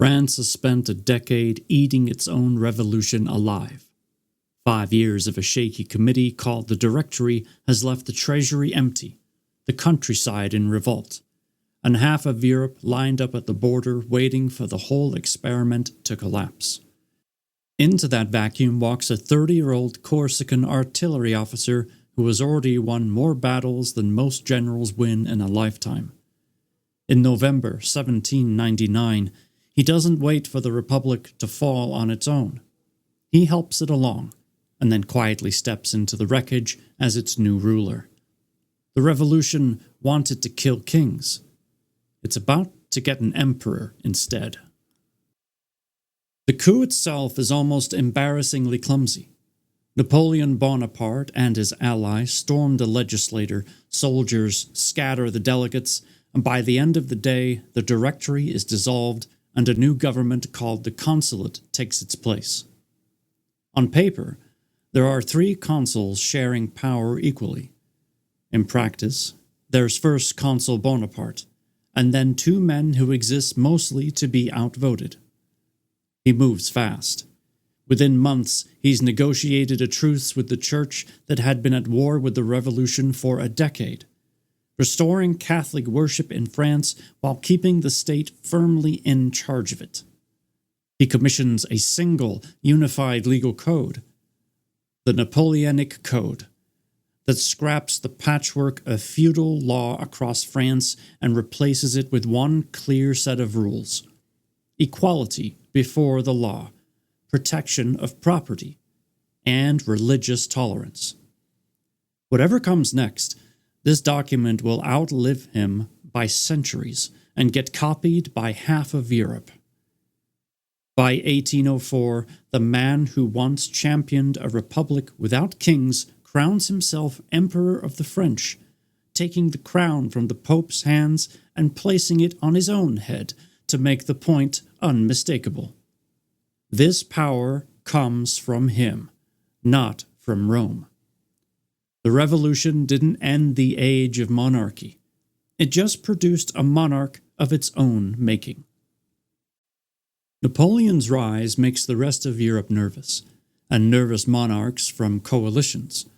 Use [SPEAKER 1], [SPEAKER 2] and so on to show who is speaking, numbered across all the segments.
[SPEAKER 1] France has spent a decade eating its own revolution alive. 5 years of a shaky committee called the Directory has left the treasury empty, the countryside in revolt, and half of Europe lined up at the border waiting for the whole experiment to collapse. Into that vacuum walks a 30-year-old Corsican artillery officer who has already won more battles than most generals win in a lifetime. In November 1799, he doesn't wait for the Republic to fall on its own. He helps it along, and then quietly steps into the wreckage as its new ruler. The revolution wanted to kill kings. It's about to get an emperor instead. The coup itself is almost embarrassingly clumsy. Napoleon Bonaparte and his allies storm the legislature, soldiers scatter the delegates, and by the end of the day, the Directory is dissolved and a new government called the Consulate takes its place. On paper, there are 3 consuls sharing power equally. In practice, there's first Consul Bonaparte, and then 2 men who exist mostly to be outvoted. He moves fast. Within months, he's negotiated a truce with the Church that had been at war with the Revolution for a decade, restoring Catholic worship in France while keeping the state firmly in charge of it. He commissions a single, unified legal code, the Napoleonic Code, that scraps the patchwork of feudal law across France and replaces it with one clear set of rules: equality before the law, protection of property, and religious tolerance. Whatever comes next, this document will outlive him by centuries and get copied by half of Europe. By 1804, the man who once championed a republic without kings crowns himself Emperor of the French, taking the crown from the Pope's hands and placing it on his own head to make the point unmistakable. This power comes from him, not from Rome. The revolution didn't end the age of monarchy. It just produced a monarch of its own making. Napoleon's rise makes the rest of Europe nervous, and nervous monarchs from coalitions.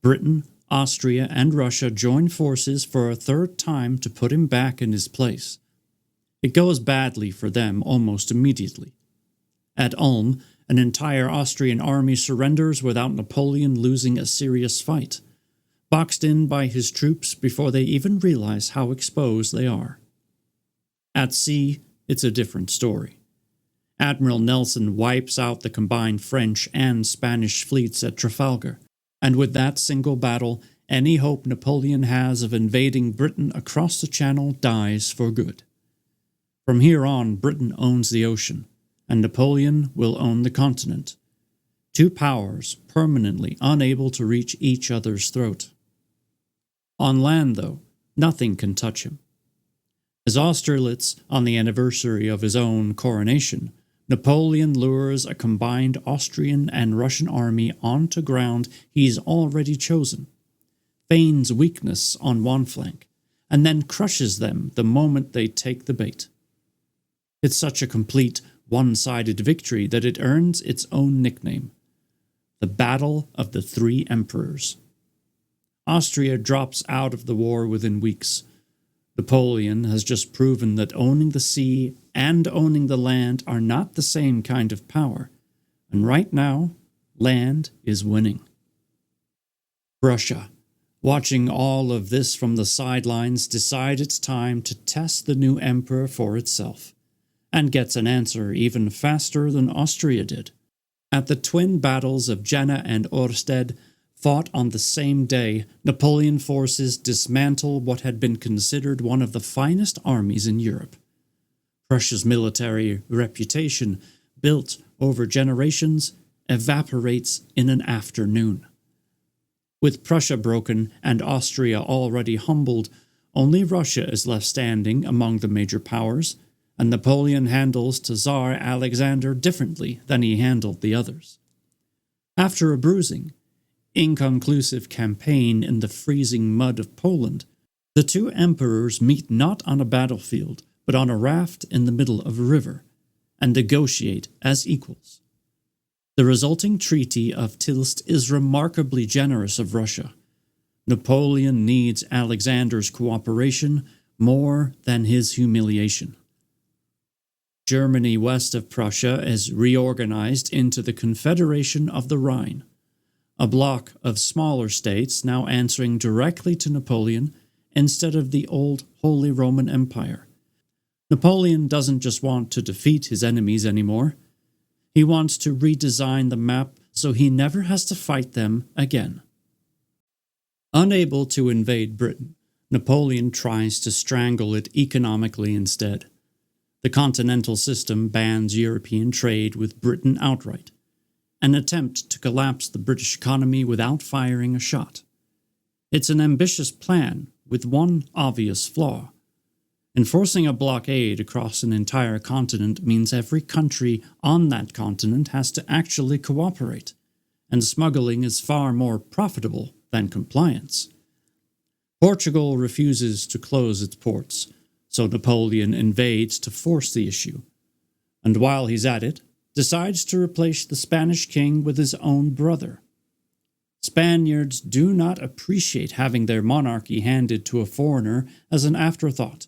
[SPEAKER 1] Britain, Austria, and Russia join forces for a 3rd time to put him back in his place. It goes badly for them almost immediately. At Ulm, an entire Austrian army surrenders without Napoleon losing a serious fight, boxed in by his troops before they even realize how exposed they are. At sea, it's a different story. Admiral Nelson wipes out the combined French and Spanish fleets at Trafalgar, and with that single battle, any hope Napoleon has of invading Britain across the Channel dies for good. From here on, Britain owns the ocean, and Napoleon will own the continent. 2 powers permanently unable to reach each other's throat. On land, though, nothing can touch him. As Austerlitz, on the anniversary of his own coronation, Napoleon lures a combined Austrian and Russian army onto ground he's already chosen, feigns weakness on one flank, and then crushes them the moment they take the bait. It's such a complete, one-sided victory that it earns its own nickname, the Battle of the 3 Emperors. Austria drops out of the war within weeks. Napoleon has just proven that owning the sea and owning the land are not the same kind of power, and right now, land is winning. Prussia, watching all of this from the sidelines, decides it's time to test the new emperor for itself, and gets an answer even faster than Austria did. At the twin battles of Jena and Ostend, fought on the same day, Napoleon forces dismantle what had been considered one of the finest armies in Europe. Prussia's military reputation, built over generations, evaporates in an afternoon. With Prussia broken and Austria already humbled, only Russia is left standing among the major powers, and Napoleon handles Tsar Alexander differently than he handled the others. After a bruising, inconclusive campaign in the freezing mud of Poland, the 2 emperors meet not on a battlefield, but on a raft in the middle of a river, and negotiate as equals. The resulting Treaty of Tilst is remarkably generous of Russia. Napoleon needs Alexander's cooperation more than his humiliation. Germany west of Prussia is reorganized into the Confederation of the Rhine, a bloc of smaller states now answering directly to Napoleon instead of the old Holy Roman Empire. Napoleon doesn't just want to defeat his enemies anymore. He wants to redesign the map so he never has to fight them again. Unable to invade Britain, Napoleon tries to strangle it economically instead. The Continental system bans European trade with Britain outright, an attempt to collapse the British economy without firing a shot. It's an ambitious plan with one obvious flaw. Enforcing a blockade across an entire continent means every country on that continent has to actually cooperate, and smuggling is far more profitable than compliance. Portugal refuses to close its ports, so Napoleon invades to force the issue, and while he's at it, decides to replace the Spanish king with his own brother. Spaniards do not appreciate having their monarchy handed to a foreigner as an afterthought,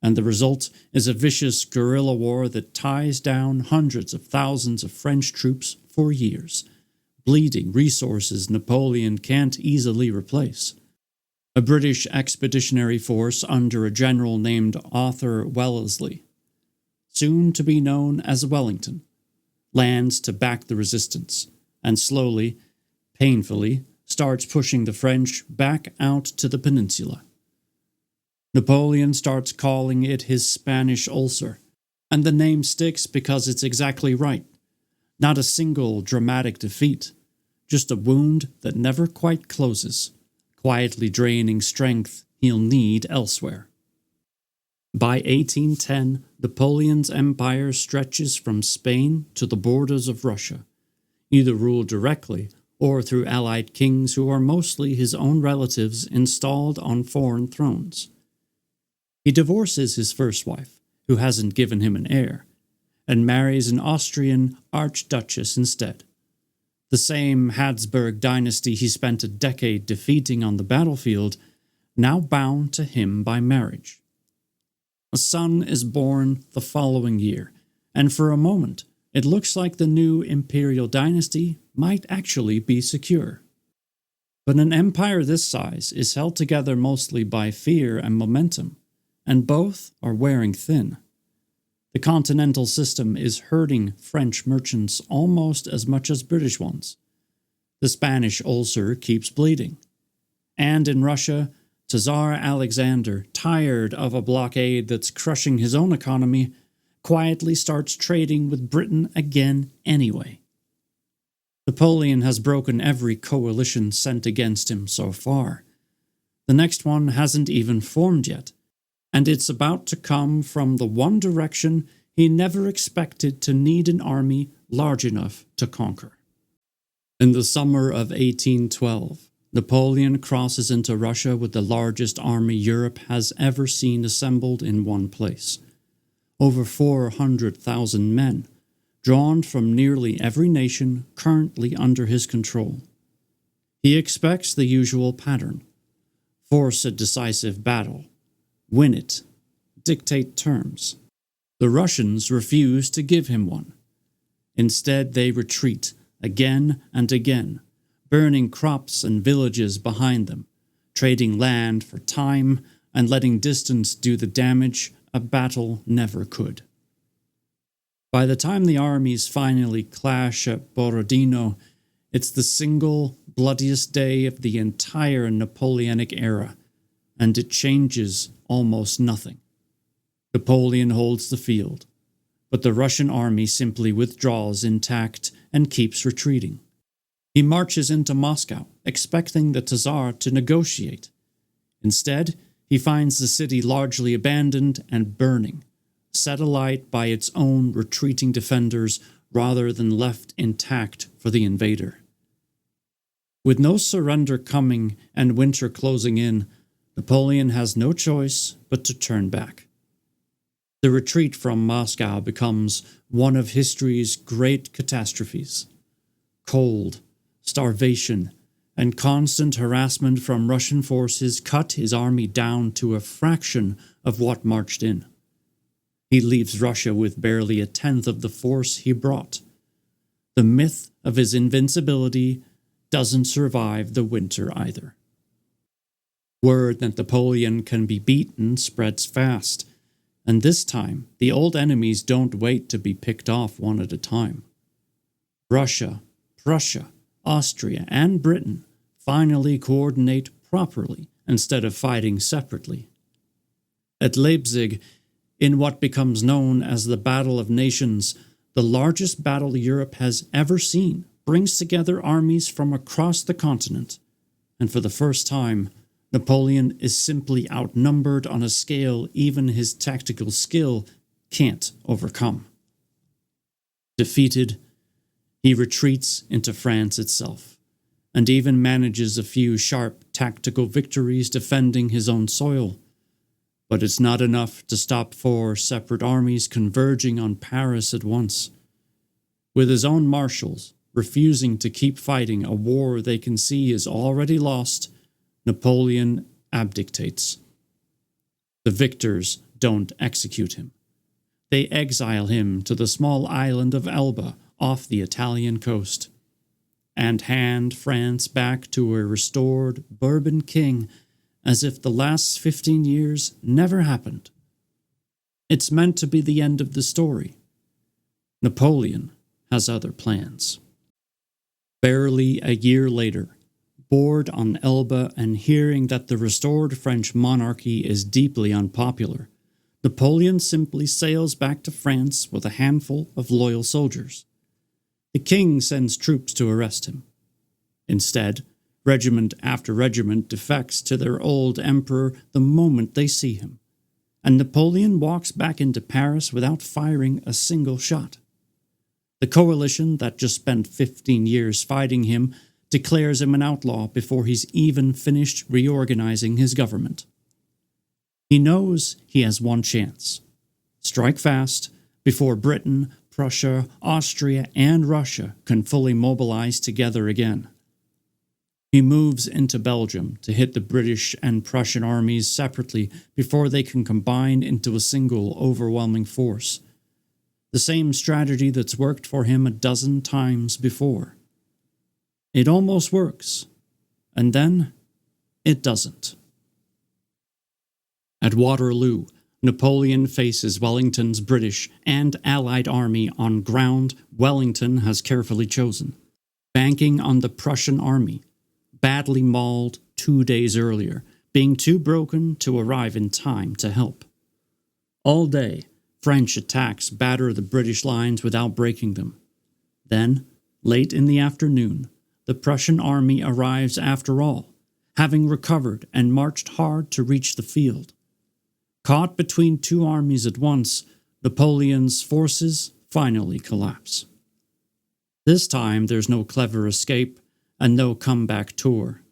[SPEAKER 1] and the result is a vicious guerrilla war that ties down hundreds of thousands of French troops for years, bleeding resources Napoleon can't easily replace. A British expeditionary force under a general named Arthur Wellesley, soon to be known as Wellington, lands to back the resistance, and slowly, painfully, starts pushing the French back out to the peninsula. Napoleon starts calling it his Spanish Ulcer, and the name sticks because it's exactly right. Not a single dramatic defeat, just a wound that never quite closes, quietly draining strength he'll need elsewhere. By 1810, Napoleon's empire stretches from Spain to the borders of Russia, either ruled directly or through allied kings who are mostly his own relatives installed on foreign thrones. He divorces his first wife, who hasn't given him an heir, and marries an Austrian archduchess instead. The same Habsburg dynasty he spent a decade defeating on the battlefield, now bound to him by marriage. A son is born the following year, and for a moment it looks like the new imperial dynasty might actually be secure. But an empire this size is held together mostly by fear and momentum, and both are wearing thin. The Continental system is hurting French merchants almost as much as British ones. The Spanish ulcer keeps bleeding. And in Russia, Tsar Alexander, tired of a blockade that's crushing his own economy, quietly starts trading with Britain again anyway. Napoleon has broken every coalition sent against him so far. The next one hasn't even formed yet, and it's about to come from the one direction he never expected to need an army large enough to conquer. In the summer of 1812, Napoleon crosses into Russia with the largest army Europe has ever seen assembled in one place. Over 400,000 men, drawn from nearly every nation currently under his control. He expects the usual pattern: force a decisive battle, win it, dictate terms. The Russians refuse to give him one. Instead, they retreat again and again, burning crops and villages behind them, trading land for time and letting distance do the damage a battle never could. By the time the armies finally clash at Borodino, it's the single bloodiest day of the entire Napoleonic era, and it changes almost nothing. Napoleon holds the field, but the Russian army simply withdraws intact and keeps retreating. He marches into Moscow, expecting the Tsar to negotiate. Instead, he finds the city largely abandoned and burning, set alight by its own retreating defenders rather than left intact for the invader. With no surrender coming and winter closing in, Napoleon has no choice but to turn back. The retreat from Moscow becomes one of history's great catastrophes. Cold, starvation, and constant harassment from Russian forces cut his army down to a fraction of what marched in. He leaves Russia with barely a tenth of the force he brought. The myth of his invincibility doesn't survive the winter either. Word that Napoleon can be beaten spreads fast, and this time the old enemies don't wait to be picked off one at a time. Russia, Prussia, Austria, and Britain finally coordinate properly instead of fighting separately. At Leipzig, in what becomes known as the Battle of Nations, the largest battle Europe has ever seen, brings together armies from across the continent, and for the first time, Napoleon is simply outnumbered on a scale even his tactical skill can't overcome. Defeated, he retreats into France itself, and even manages a few sharp tactical victories defending his own soil. But it's not enough to stop 4 separate armies converging on Paris at once. With his own marshals refusing to keep fighting a war they can see is already lost, Napoleon abdicates. The victors don't execute him. They exile him to the small island of Elba off the Italian coast, and hand France back to a restored Bourbon king as if the last 15 years never happened. It's meant to be the end of the story. Napoleon has other plans. Barely a year later, bored on Elba and hearing that the restored French monarchy is deeply unpopular, Napoleon simply sails back to France with a handful of loyal soldiers. The king sends troops to arrest him. Instead, regiment after regiment defects to their old emperor the moment they see him, and Napoleon walks back into Paris without firing a single shot. The coalition that just spent 15 years fighting him declares him an outlaw before he's even finished reorganizing his government. He knows he has one chance: strike fast before Britain, Prussia, Austria, and Russia can fully mobilize together again. He moves into Belgium to hit the British and Prussian armies separately before they can combine into a single overwhelming force. The same strategy that's worked for him a dozen times before. It almost works, and then it doesn't. At Waterloo, Napoleon faces Wellington's British and Allied army on ground Wellington has carefully chosen, banking on the Prussian army, badly mauled 2 days earlier, being too broken to arrive in time to help. All day, French attacks batter the British lines without breaking them. Then, late in the afternoon, the Prussian army arrives after all, having recovered and marched hard to reach the field. Caught between 2 armies at once, Napoleon's forces finally collapse. This time there's no clever escape and no comeback tour.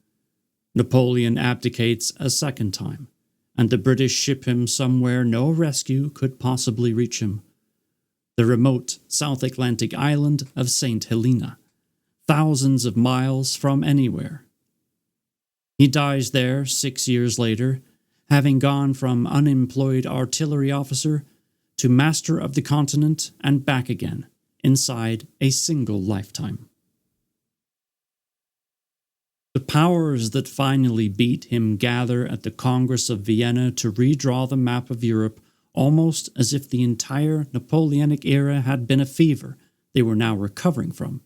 [SPEAKER 1] Napoleon abdicates a second time, and the British ship him somewhere no rescue could possibly reach him. The remote South Atlantic island of Saint Helena, thousands of miles from anywhere. He dies there 6 years later, having gone from unemployed artillery officer to master of the continent and back again, inside a single lifetime. The powers that finally beat him gather at the Congress of Vienna to redraw the map of Europe, almost as if the entire Napoleonic era had been a fever they were now recovering from,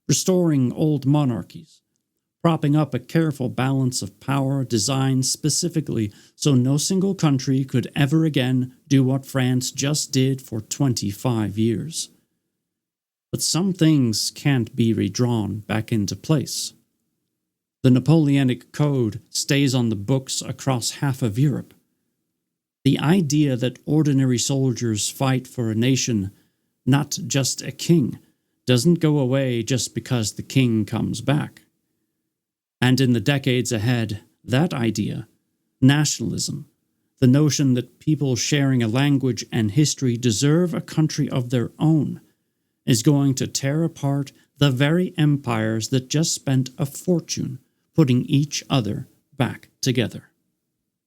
[SPEAKER 1] restoring old monarchies, propping up a careful balance of power designed specifically so no single country could ever again do what France just did for 25 years. But some things can't be redrawn back into place. The Napoleonic Code stays on the books across half of Europe. The idea that ordinary soldiers fight for a nation, not just a king, doesn't go away just because the king comes back. And in the decades ahead, that idea, nationalism, The notion that people sharing a language and history deserve a country of their own is going to tear apart the very empires that just spent a fortune putting each other back together.